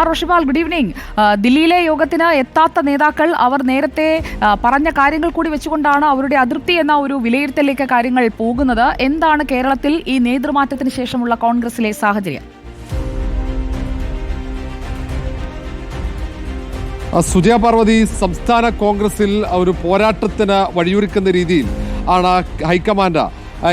Roshipal, good evening. ദില്ലിയിലെ യോഗത്തിന് എത്താത്ത നേതാക്കൾ അവർ നേരത്തെ പറഞ്ഞ കാര്യങ്ങൾ കൂടി വെച്ചുകൊണ്ടാണ് അവരുടെ അതൃപ്തി എന്ന ഒരു വിലയിരുത്തലിലേക്ക് കാര്യങ്ങൾ പോകുന്നത്. എന്താണ് കേരളത്തിൽ ഈ നേതൃമാറ്റത്തിന് ശേഷമുള്ള കോൺഗ്രസിലെ സാഹചര്യം? സുജയ പാർവതി, സംസ്ഥാന കോൺഗ്രസിൽ ഒരു പോരാട്ടത്തിന് വഴിയൊരുക്കുന്ന രീതിയിൽ ആണ് ഹൈക്കമാൻഡ്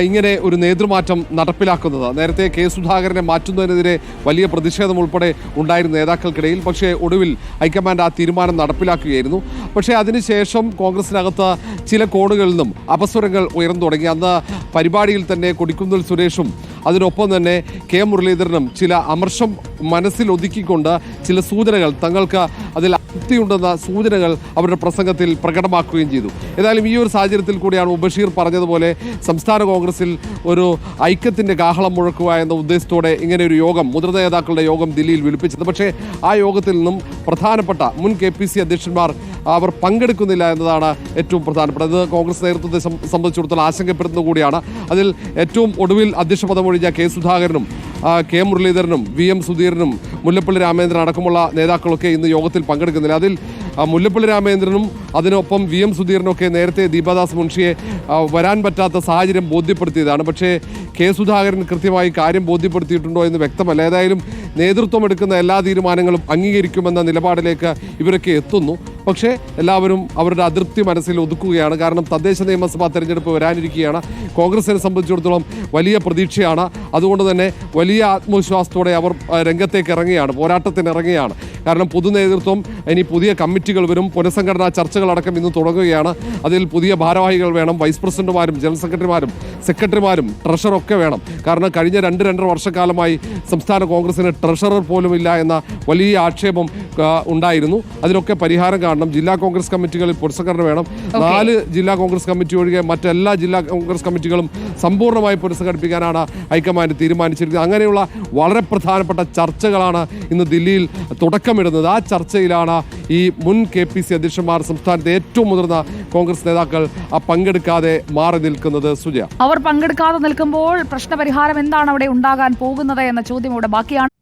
ഇങ്ങനെ ഒരു നേതൃമാറ്റം നടപ്പിലാക്കുന്നത്. നേരത്തെ കെ സുധാകരനെ മാറ്റുന്നതിനെതിരെ വലിയ പ്രതിഷേധം ഉൾപ്പെടെ ഉണ്ടായിരുന്ന നേതാക്കൾക്കിടയിൽ, പക്ഷേ ഒടുവിൽ ഹൈക്കമാൻഡ് ആ തീരുമാനം നടപ്പിലാക്കുകയായിരുന്നു. പക്ഷേ അതിനുശേഷം കോൺഗ്രസിനകത്ത് ചില കോണുകളിൽ നിന്നും അപസ്വരങ്ങൾ ഉയർന്നു തുടങ്ങി. അന്ന് പരിപാടിയിൽ തന്നെ കൊടിക്കുന്നിൽ സുരേഷും അതിനൊപ്പം തന്നെ കെ മുരളീധരനും ചില അമർഷം മനസ്സിൽ ഒതുക്കിക്കൊണ്ട് ചില സൂചനകൾ, തങ്ങൾക്ക് അതിൽ അതൃപ്തിയുണ്ടെന്ന സൂചനകൾ അവരുടെ പ്രസംഗത്തിൽ പ്രകടമാക്കുകയും ചെയ്തു. ഏതായാലും ഈ ഒരു സാഹചര്യത്തിൽ കൂടിയാണ് ബഷീർ പറഞ്ഞതുപോലെ സംസ്ഥാന കോൺഗ്രസിൽ ഒരു ഐക്യത്തിൻ്റെ കാഹളം മുഴക്കുക എന്ന ഉദ്ദേശത്തോടെ ഇങ്ങനെ ഒരു യോഗം, മുതിർന്ന നേതാക്കളുടെ യോഗം ദില്ലിയിൽ വിളിപ്പിച്ചത്. പക്ഷേ ആ യോഗത്തിൽ നിന്നും പ്രധാനപ്പെട്ട മുൻ KPC അധ്യക്ഷന്മാർ അവർ പങ്കെടുക്കുന്നില്ല എന്നതാണ് ഏറ്റവും പ്രധാനപ്പെട്ടത്. കോൺഗ്രസ് നേതൃത്വത്തെ സംബന്ധിച്ചിടത്തോളം ആശങ്കപ്പെടുന്നത് കൂടിയാണ്. അതിൽ ഏറ്റവും ഒടുവിൽ അധ്യക്ഷ പദം ഒഴിഞ്ഞ കെ സുധാകരനും കെ മുരളീധരനും VM സുധീരനും മുല്ലപ്പള്ളി രാമചന്ദ്രൻ അടക്കമുള്ള നേതാക്കളൊക്കെ ഇന്ന് യോഗത്തിൽ പങ്കെടുക്കുന്നില്ല. അതിൽ മുല്ലപ്പള്ളി രാമചന്ദ്രനും അതിനൊപ്പം VM സുധീരനൊക്കെ നേരത്തെ ദീപാദാസ് മുൻഷിയെ വരാൻ പറ്റാത്ത സാഹചര്യം ബോധ്യപ്പെടുത്തിയതാണ്. പക്ഷേ കെ സുധാകരൻ കൃത്യമായി കാര്യം ബോധ്യപ്പെടുത്തിയിട്ടുണ്ടോ എന്ന് വ്യക്തമല്ല. ഏതായാലും നേതൃത്വം എടുക്കുന്ന എല്ലാ തീരുമാനങ്ങളും അംഗീകരിക്കുമെന്ന നിലപാടിലേക്ക് ഇവരൊക്കെ എത്തുന്നു. പക്ഷേ എല്ലാവരും അവരുടെ അതൃപ്തി മനസ്സിൽ ഒതുക്കുകയാണ്. കാരണം തദ്ദേശ നിയമസഭാ തെരഞ്ഞെടുപ്പ് വരാനിരിക്കുകയാണ്. കോൺഗ്രസിനെ സംബന്ധിച്ചിടത്തോളം വലിയ പ്രതീക്ഷയാണ്. അതുകൊണ്ട് തന്നെ വലിയ ആത്മവിശ്വാസത്തോടെ അവർ രംഗത്തേക്ക് ഇറങ്ങുകയാണ്, പോരാട്ടത്തിന് ഇറങ്ങുകയാണ്. കാരണം പൊതു നേതൃത്വം, ഇനി പുതിയ കമ്മിറ്റികൾ വരും, പുനഃസംഘടനാ ചർച്ചകളടക്കം ഇന്ന് തുടങ്ങുകയാണ്. അതിൽ പുതിയ ഭാരവാഹികൾ വേണം, വൈസ് പ്രസിഡന്റുമാരും ജനറൽ സെക്രട്ടറിമാരും ട്രഷറൊക്കെ വേണം. കാരണം കഴിഞ്ഞ 2-2.5 വർഷക്കാലമായി സംസ്ഥാന കോൺഗ്രസിന് ട്രഷറർ പോലും ഇല്ല എന്ന വലിയ ആക്ഷേപം ഉണ്ടായിരുന്നു. അതിനൊക്കെ പരിഹാരം കാണണം. ജില്ലാ കോൺഗ്രസ് കമ്മിറ്റികളിൽ പുനഃസംഘടന വേണം. 4 ജില്ലാ കോൺഗ്രസ് കമ്മിറ്റി ഒഴികെ മറ്റെല്ലാ ജില്ലാ കോൺഗ്രസ് കമ്മിറ്റികളും സമ്പൂർണ്ണമായി പുനഃസംഘടിപ്പിക്കാനാണ് ഹൈക്കമാൻഡ് തീരുമാനിച്ചിരിക്കുന്നത്. അങ്ങനെയുള്ള വളരെ പ്രധാനപ്പെട്ട ചർച്ചകളാണ് ഇന്ന് ദില്ലിയിൽ തുടക്കമിടുന്നത്. ആ ചർച്ചയിലാണ് ഈ മുൻ KPC അധ്യക്ഷന്മാർ, സംസ്ഥാനത്തെ ഏറ്റവും മുതിർന്ന കോൺഗ്രസ് നേതാക്കൾ പങ്കെടുക്കാതെ മാറി നിൽക്കുന്നത്. സുജയ, അവർ പങ്കെടുക്കാതെ നിൽക്കുമ്പോൾ പ്രശ്നപരിഹാരം എന്താണ് അവിടെ ഉണ്ടാകാൻ പോകുന്നത് എന്ന ചോദ്യം ഇവിടെ ബാക്കിയാണ്.